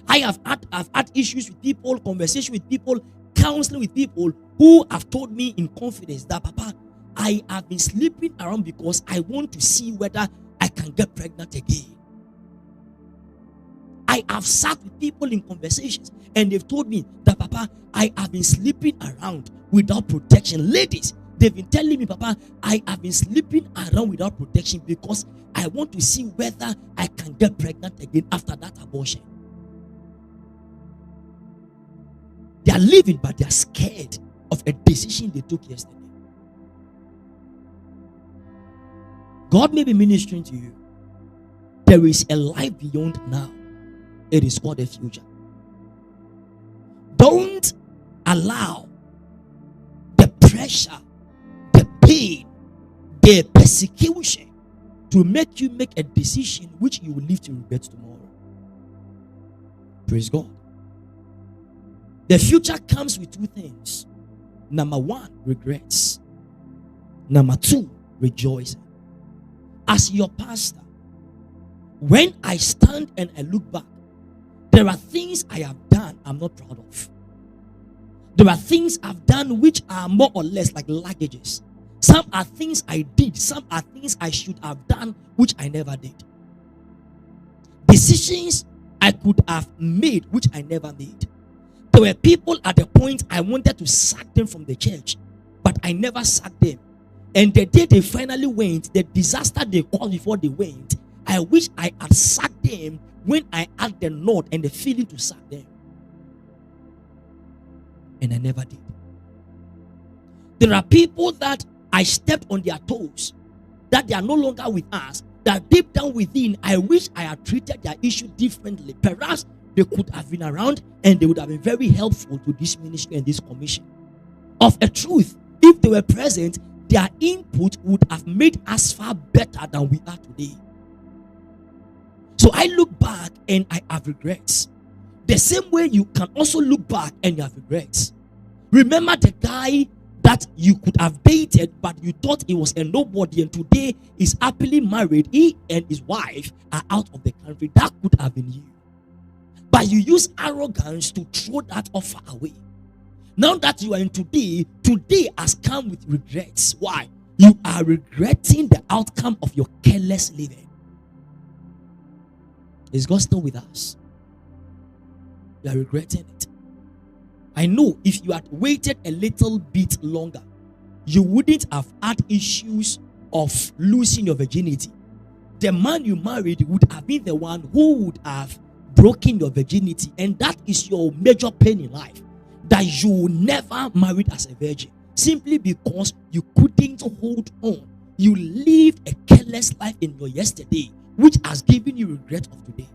I've had issues with people, conversation with people, counseling with people who have told me in confidence that, Papa, I have been sleeping around because I want to see whether I can get pregnant again. I have sat with people in conversations and they've told me that, Papa, I have been sleeping around without protection. Ladies, they've been telling me, Papa, I have been sleeping around without protection because I want to see whether I can get pregnant again after that abortion. They are living, but they are scared of a decision they took yesterday. God may be ministering to you. There is a life beyond now. It is called the future. Don't allow the pressure, the pain, the persecution to make you make a decision which you will live to regret tomorrow. Praise God. The future comes with two things. Number one, regrets. Number two, rejoicing. As your pastor, when I stand and I look back, there are things I have done I'm not proud of. There are things I've done which are more or less like luggages. Some are things I did. Some are things I should have done which I never did. Decisions I could have made which I never made. There were people at the point I wanted to sack them from the church, but I never sacked them. And the day they finally went, the disaster they caused before they went, I wish I had sacked them when I had the nod and the feeling to sack them. And I never did. There are people that I stepped on their toes, that they are no longer with us, that deep down within, I wish I had treated their issue differently. Perhaps they could have been around and they would have been very helpful to this ministry and this commission. Of a truth, if they were present, their input would have made us far better than we are today. So I look back and I have regrets. The same way you can also look back and you have regrets. Remember the guy that you could have dated, but you thought he was a nobody, and today is happily married. He and his wife are out of the country. That could have been you. But you use arrogance to throw that offer away. Now that you are in today has come with regrets. Why? You are regretting the outcome of your careless living. Is God still with us? You are regretting it. I know if you had waited a little bit longer, you wouldn't have had issues of losing your virginity. The man you married would have been the one who would have broken your virginity, and that is your major pain in life, that you never married as a virgin simply because you couldn't hold on. You lived a careless life in your yesterday, which has given you regret of today.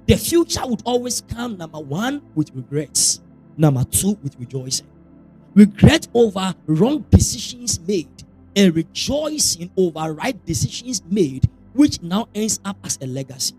The future would always come, number one, with regrets. Number two, with rejoicing. Regret over wrong decisions made, and rejoicing over right decisions made, which now ends up as a legacy.